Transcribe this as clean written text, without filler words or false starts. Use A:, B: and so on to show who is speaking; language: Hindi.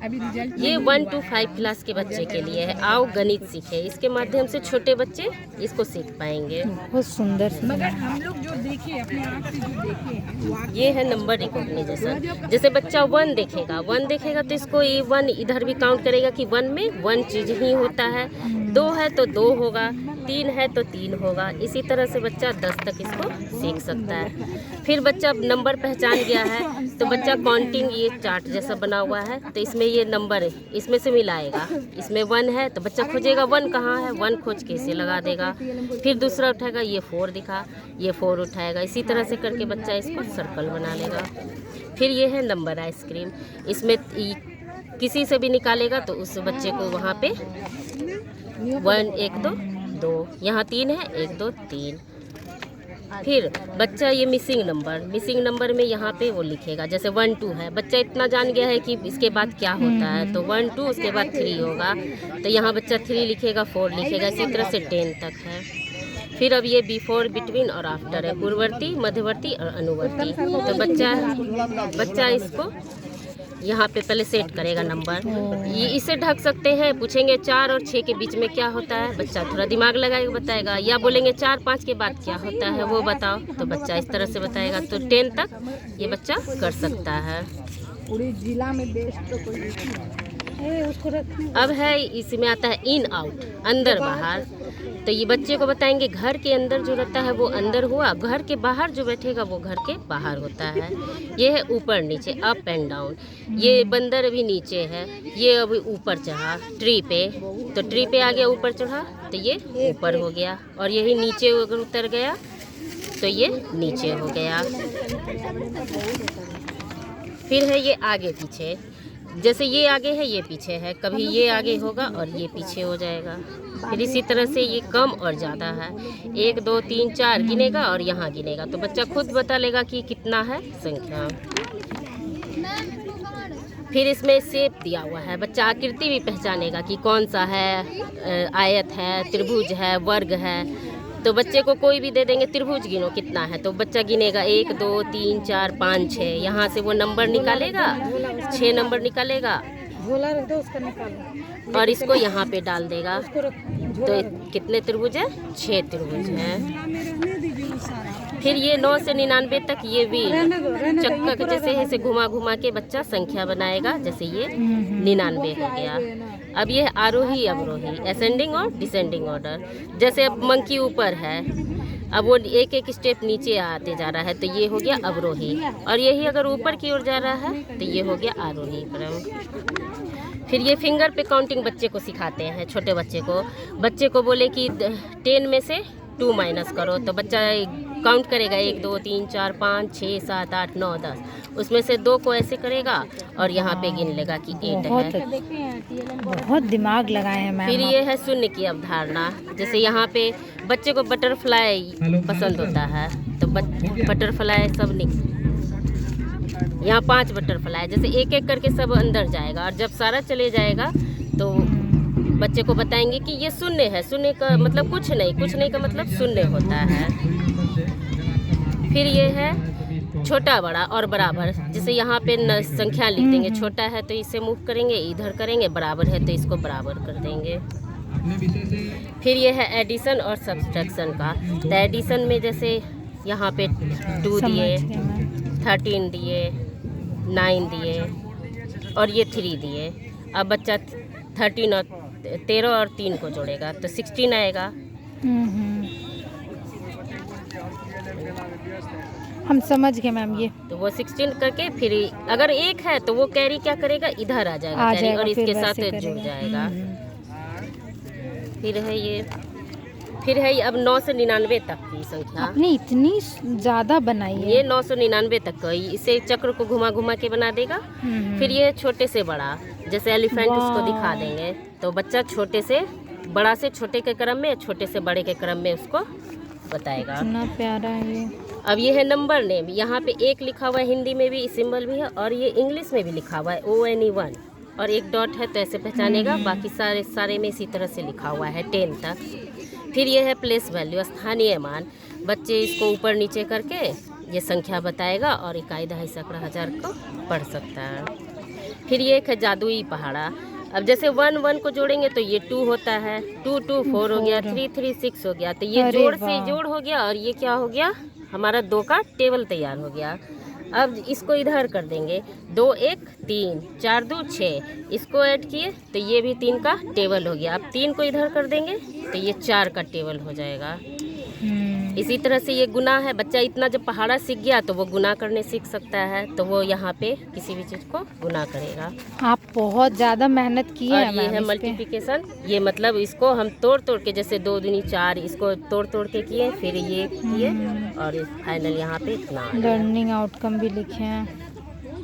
A: अभी रिजल्ट
B: ये 1 to 5 क्लास के बच्चे के लिए है। आओ गणित सीखे, इसके माध्यम से छोटे बच्चे इसको सीख पाएंगे।
C: बहुत सुंदर
A: मगर हम लोग जो देखे अपने आँख से जो देखे हैं
B: ये है नंबर रिकॉग्निशन। जैसे बच्चा 1 देखेगा तो इसको ये 1 इधर भी काउंट करेगा कि 1 में 1 चीज ही होता है, 2 है तो 2 होगा, 3 है तो 3 होगा। इसी तरह से बच्चा 10 तक इसको सीख सकता है। फिर बच्चा नंबर पहचान गया है तो बच्चा काउंटिंग, ये चार्ट जैसा बना हुआ है तो इसमें ये नंबर है, इसमें से मिलाएगा। इसमें 1 है तो बच्चा खोजेगा 1 कहाँ है, 1 खोज के इसे लगा देगा। फिर दूसरा उठाएगा, ये 4 दिखा, ये 4 उठाएगा। इसी तरह से करके बच्चा इसको सर्कल बना लेगा। फिर ये है नंबर आइसक्रीम, इसमें किसी से भी निकालेगा तो उस बच्चे को वहाँ पे 1 1 2 2, यहाँ 3 है 1 2 3। फिर बच्चा ये मिसिंग नंबर में यहाँ पे वो लिखेगा। जैसे 1 2 है, बच्चा इतना जान गया है कि इसके बाद क्या होता है तो 1 2 उसके बाद 3 होगा तो यहाँ बच्चा 3 लिखेगा, 4 लिखेगा। इसी तरह से 10 तक है। फिर अब ये बिफोर, बिटवीन और आफ्टर है, पूर्ववर्ती, मध्यवर्ती और अनुवर्ती। तो बच्चा इसको यहाँ पे पहले सेट करेगा नंबर। ये इसे ढक सकते हैं, पूछेंगे 4 और 6 के बीच में क्या होता है, बच्चा थोड़ा दिमाग लगाएगा बताएगा, या बोलेंगे 4 5 के बाद क्या होता है वो बताओ तो बच्चा इस तरह से बताएगा। तो 10 तक ये बच्चा कर सकता है।
A: पूरे जिला में बेस्ट तो कोई नहीं है।
B: अब है इसमें आता है इन आउट, अंदर बाहर। तो ये बच्चे को बताएंगे घर के अंदर जो रहता है वो अंदर हुआ, घर के बाहर जो बैठेगा वो घर के बाहर होता है। ये है ऊपर नीचे, अप एंड डाउन। ये बंदर अभी नीचे है, ये अभी ऊपर चढ़ा ट्री पे, तो ट्री पे आ गया ऊपर चढ़ा तो ये ऊपर हो गया। और यही नीचे अगर उतर गया तो ये नीचे हो गया। फिर है ये आगे पीछे, जैसे ये आगे है ये पीछे है, कभी ये आगे होगा और ये पीछे हो जाएगा। फिर इसी तरह से ये कम और ज़्यादा है, 1 2 3 4 गिनेगा और यहाँ गिनेगा तो बच्चा खुद बता लेगा कि कितना है संख्या। फिर इसमें शेप दिया हुआ है, बच्चा आकृति भी पहचानेगा कि कौन सा है, आयत है, त्रिभुज है, वर्ग है। तो बच्चे को कोई भी दे देंगे त्रिभुज गिनो कितना है तो बच्चा गिनेगा 1 2 3 4 5 6, यहाँ से वो नंबर निकालेगा, 6 नंबर निकालेगा और इसको यहाँ पे डाल देगा। तो कितने त्रिभुज है, 6 त्रिभुज है। फिर ये 9 से 99 तक ये भी चक्कर जैसे ऐसे घुमा घुमा के बच्चा संख्या बनाएगा। जैसे ये 99 हो गया। अब ये आरोही अवरोही, असेंडिंग और डिसेंडिंग ऑर्डर। जैसे अब मंकी ऊपर है, अब वो एक एक स्टेप नीचे आते जा रहा है तो ये हो गया अवरोही, और यही अगर ऊपर की ओर जा रहा है तो ये हो गया आरोही क्रम। फिर ये फिंगर पे काउंटिंग बच्चे को सिखाते हैं, छोटे बच्चे को बोले कि 10 में से 2 माइनस करो तो बच्चा काउंट करेगा 1 2 3 4 5 6 7 8 9 10, उसमें से 2 को ऐसे करेगा और यहाँ पे गिन लेगा कि 8 है।
C: बहुत दिमाग लगाए हैं मैम।
B: फिर ये है शून्य की अवधारणा। जैसे यहाँ पे बच्चे को बटरफ्लाई पसंद होता है तो बटरफ्लाई सब यहाँ 5 बटरफ्लाई, जैसे एक एक करके सब अंदर जाएगा और जब सारा चले जाएगा तो बच्चे को बताएंगे कि ये शून्य है। शून्य का मतलब कुछ नहीं का मतलब शून्य होता है। फिर ये है छोटा बड़ा और बराबर। जैसे यहाँ पे संख्या लिख देंगे, छोटा है तो इसे मूव करेंगे, इधर करेंगे, बराबर है तो इसको बराबर कर देंगे। फिर ये है एडिशन और सब्सट्रैक्शन का। तो एडिशन में जैसे यहाँ पे 2 दिए, 13 दिए, 9 दिए और ये 3 दिए। अब बच्चा 13 और 3 को जोड़ेगा तो 16 आएगा।
C: हम समझ गए मैम। ये
B: तो वो 16 करके फिर अगर 1 है तो वो कैरी क्या करेगा, इधर आ जाएगा कैरी और इसके साथ जुड़ जाएगा। फिर है ये अब 9 से 99 तक की संख्या।
C: आपने इतनी ज़्यादा बनाई है।
B: ये 9 से 99 तक का, इसे चक्र को घुमा घुमा के बना देगा। फिर ये छोटे से बड़ा, जैसे एलिफेंट उसको दिखा देंगे तो बच्चा छोटे से बड़ा से छोटे के क्रम में, छोटे से बड़े के क्रम में उसको बताएगा।
C: इतना प्यारा है ये।
B: अब ये है नंबर नेम। यहाँ पे 1 लिखा हुआ है, हिंदी में भी सिंबल भी है और ये इंग्लिश में भी लिखा हुआ है ONE1 और 1 डॉट है तो ऐसे पहचानेगा। बाकी सारे में इसी तरह से लिखा हुआ है 10 तक। फिर ये है प्लेस वैल्यू, स्थानीय मान। बच्चे इसको ऊपर नीचे करके ये संख्या बताएगा और इकाई दहाई सैकड़ा हजार को पढ़ सकता है। फिर ये एक है जादुई पहाड़ा। अब जैसे 1 1 को जोड़ेंगे तो ये 2 होता है, 2 2 4 हो गया, 3 3 6 हो गया। तो ये
C: अरे
B: जोड़ से
C: वाह।
B: जोड़ हो गया और ये क्या हो गया, हमारा 2 का टेबल तैयार हो गया। अब इसको इधर कर देंगे, 2 1 3 4 2 6, इसको ऐड किए तो ये भी 3 का टेबल हो गया। अब 3 को इधर कर देंगे तो ये 4 का टेबल हो जाएगा। इसी तरह से ये गुना है। बच्चा इतना जब पहाड़ा सीख गया तो वो गुना करने सीख सकता है, तो वो यहाँ पे किसी भी चीज़ को गुना करेगा।
C: आप बहुत ज़्यादा मेहनत की है
B: और ये
C: मैम
B: है
C: इस पे।
B: मल्टीप्लिकेशन। ये मतलब इसको हम तोड़ तोड़ के, जैसे 2 दूनी 4, इसको तोड़ तोड़ के किए, फिर ये किए और फाइनल यहाँ पे इतना आ गया।
C: लर्निंग आउटकम भी लिखे हैं।